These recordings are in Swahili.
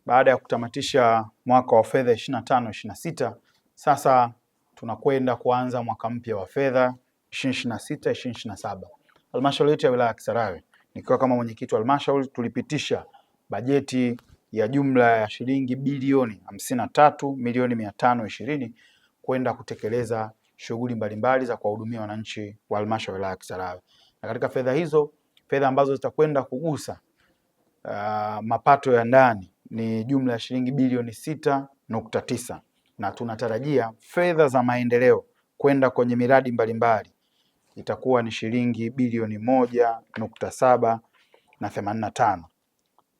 baada ya kutamatisha mwaka wa fedha 25/26, sasa tunakwenda kuanza mwaka mpya wa fedha 2026/27. Halmashauri yetu ya wilaya ya Kisarawe, nikiwa kama mwenyekiti wa halmashauri, tulipitisha bajeti ya jumla ya shilingi bilioni 53,520,000 kwenda kutekeleza shughuli mbalimbali za kuwahudumia wananchi wa halmashauri ya wilaya ya Kisarawe. Na katika fedha hizo, fedha ambazo zitakwenda kugusa mapato ya ndani ni jumla ya shilingi bilioni 6.9, na tunatarajia fedha za maendeleo kwenda kwenye miradi mbalimbali itakuwa ni shilingi bilioni 1.785.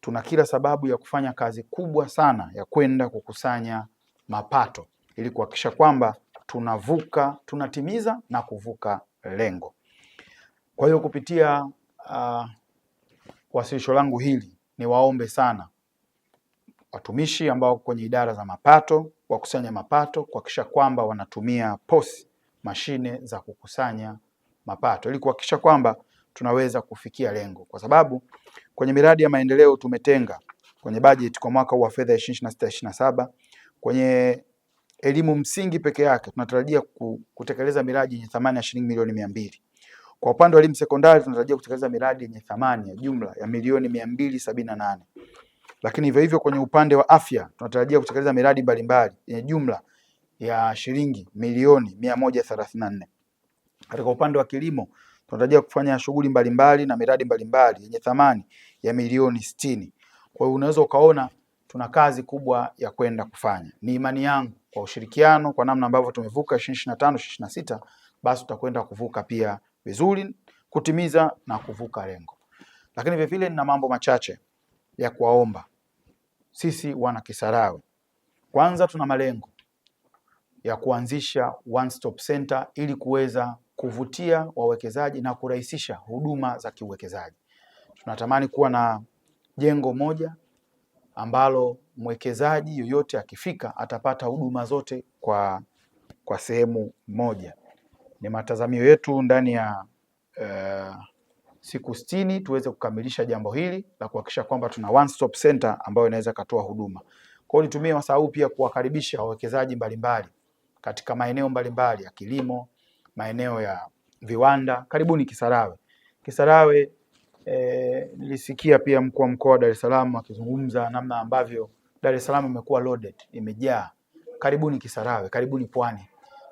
Tuna kila sababu ya kufanya kazi kubwa sana ya kwenda kukusanya mapato ili kuhakikisha kwamba tunatimiza na kuvuka lengo. Kwa hiyo kupitia wasilisho langu hili, ni waombe sana watumishi ambao kwenye idara za mapato, wakusanya mapato, kuhakikisha kwamba wanatumia POS, mashine za kukusanya mapato, ili kuhakikisha kwamba tunaweza kufikia lengo, kwa sababu kwenye miradi ya maendeleo tumetenga kwenye bajeti kwa mwaka huu wa fedha 2026/27 kwenye elimu msingi peke yake tunatarajia kutekeleza miradi yenye thamani ya shilingi milioni 200. Kwa upande wa elimu sekondari tunatarajia kutekeleza miradi yenye thamani ya jumla ya milioni 278. Lakini hivyo hivyo kwenye upande wa afya tunatarajia kutekeleza miradi mbalimbali yenye jumla ya shilingi milioni 134. Katika upande wa kilimo tunatarajia kufanya shughuli mbalimbali na miradi mbalimbali yenye thamani ya milioni 60. Kwa hiyo unaweza ukaona tuna kazi kubwa ya kwenda kufanya. Ni imani yangu kwa ushirikiano, kwa namna ambavyo tumevuka 2025/26, basi tutakwenda kuvuka pia vizuri, kutimiza na kuvuka lengo. Lakini vile vile nina mambo machache ya kuwaomba sisi wana Kisarawe. Kwanza, tuna malengo ya kuanzisha one stop center ili kuweza kuvutia wawekezaji na kurahisisha huduma za kiuwekezaji. Tunatamani kuwa na jengo moja ambalo mwekezaji yoyote akifika atapata huduma zote kwa sehemu moja. Ni matazamio yetu ndani ya siku 60 tuweze kukamilisha jambo hili la kuhakikisha kwamba tuna one stop center ambayo inaweza katoa huduma. Kwa hiyo nitumie wasaa huu pia kuwakaribisha wawekezaji mbalimbali katika maeneo mbalimbali ya kilimo, maeneo ya viwanda. Karibuni Kisarawe. Kisarawe nilisikia pia mkuu wa mkoa wa Dar es Salaam akizungumza namna ambavyo Dar es Salaam imekuwa loaded, imejaa. Karibuni Kisarawe, karibuni Pwani.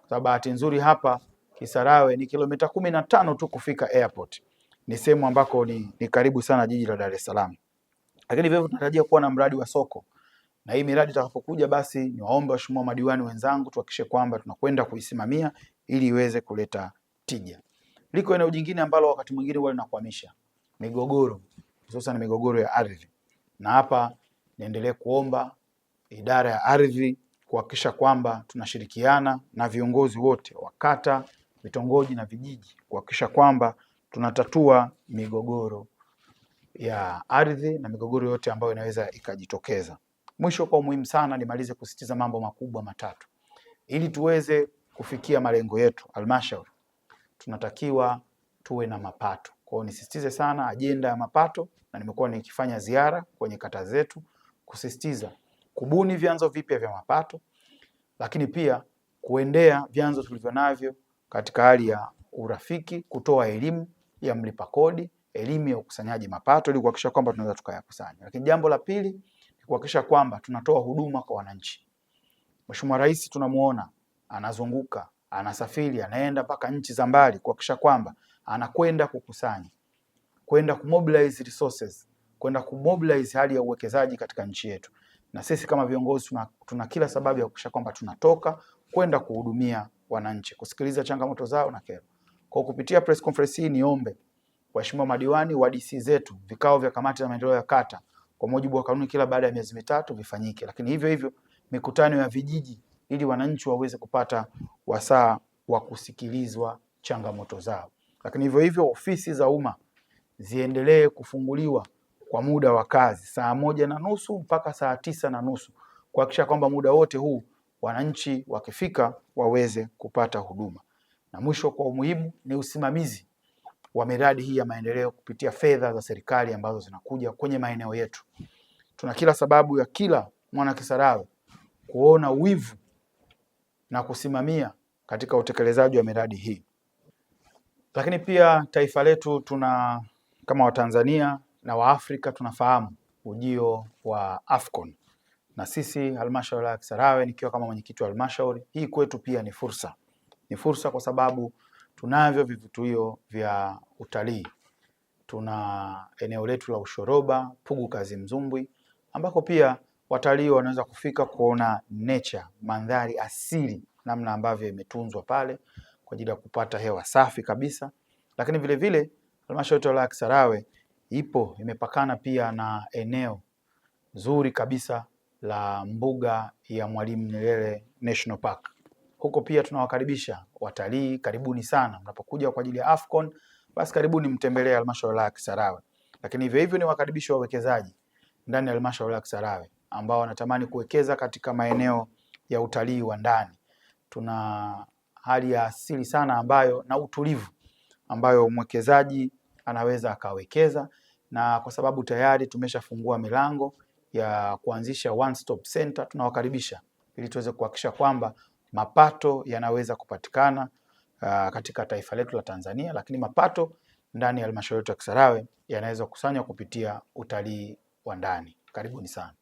Kwa bahati nzuri hapa Kisarawe ni kilomita 15 tu kufika airport. Ni sehemu ambako ni karibu sana jiji la Dar es Salaam. Lakini vivyo tunatarajia kuwa na mradi wa soko. Na hii miradi itakapokuja, basi ni waombe waheshimiwa madiwani wenzangu tuhakikishe kwamba tunakwenda kuisimamia ili iweze kuleta tija. Liko eneo jingine ambalo wakati mwingine huwa linakwamisha migogoro, hususan migogoro ya ardhi. Na hapa niendelee kuomba idara ya ardhi kuhakikisha kwamba tunashirikiana na viongozi wote wa kata, vitongoji na vijiji kuhakikisha kwamba tunatatua migogoro ya ardhi na migogoro yote ambayo inaweza ikajitokeza. Mwisho, kwa muhimu sana, nimalize kusisitiza mambo makubwa matatu. Ili tuweze kufikia malengo yetu halmashauri, tunatakiwa tuwe na mapato. Kwa hiyo nisisitize sana ajenda ya mapato, na nimekuwa nikifanya ziara kwenye kata zetu kusisitiza kubuni vyanzo vipya vya mapato, lakini pia kuendea vyanzo tulivyo navyo katika hali ya urafiki, kutoa elimu ya mlipa kodi, elimu ya ukusanyaji mapato ili kuhakikisha kwamba tunaweza tukayakusanya. Lakini jambo la pili ni kuhakikisha kwamba tunatoa huduma kwa wananchi. Mheshimiwa Rais tunamuona anazunguka, anasafiri, anaenda mpaka nchi za mbali kuhakikisha kwamba anakwenda kukusanya, kwenda kumobilize resources, kwenda kumobilize hali ya uwekezaji katika nchi yetu. Na sisi kama viongozi tuna kila sababu ya kuhakikisha kwamba tunatoka kwenda kuhudumia wananchi, kusikiliza changamoto zao na kero. Kwa kupitia press conference hii niombe waheshimiwa madiwani wa DC zetu, vikao vya kamati za maendeleo ya kata kwa mujibu wa kanuni kila baada ya miezi mitatu vifanyike. Lakini hivyo hivyo mikutano ya vijiji ili wananchi waweze kupata wasaa wa kusikilizwa changamoto zao. Lakini hivyo hivyo ofisi za umma ziendelee kufunguliwa kwa muda wa kazi saa 1:30 mpaka saa 9:30 kuhakikisha kwamba muda wote huu wananchi wakifika waweze kupata huduma. Na mwisho kwa umuhimu ni usimamizi wa miradi hii ya maendeleo kupitia fedha za serikali ambazo zinakuja kwenye maeneo yetu. tuna kila sababu ya kila mwana Kisarawe kuona wivu na kusimamia katika utekelezaji wa miradi hii. Lakini pia taifa letu kama Watanzania na Waafrika tunafahamu ujio wa AFCON, na sisi halmashauri ya Kisarawe nikiwa kama mwenyekiti wa halmashauri hii, kwetu pia ni fursa. Ni fursa kwa sababu tunavyo vivutio vya utalii. Tuna eneo letu la Ushoroba, Pugu Kazimzumbwi, ambako pia watalii wanaweza kufika kuona nature, mandhari asili, namna ambavyo imetunzwa pale kwa ajili ya kupata hewa safi kabisa. Lakini vile vile halmashauri ya Kisarawe imepakana pia na eneo zuri kabisa la mbuga ya Mwalimu Nyerere National Park. Huko pia tunawakaribisha watalii, karibuni sana. Mnapokuja kwa ajili ya AFCON, basi karibuni mtembelee halmashauri ya Kisarawe. Lakini hivyo hivyo ni wakaribisha wawekezaji ndani ya halmashauri ya Kisarawe ambao wanatamani kuwekeza katika maeneo ya utalii wa ndani. Tuna hali ya asili sana ambayo na utulivu ambayo mwekezaji anaweza akawekeza, na kwa sababu tayari tumeshafungua milango ya kuanzisha one stop center, tunawakaribisha ili tuweze kuhakikisha kwamba mapato yanaweza kupatikana katika taifa letu la Tanzania, lakini mapato ndani ya halmashauri ya Kisarawe yanaweza kukusanywa kupitia utalii wa ndani. Karibuni sana.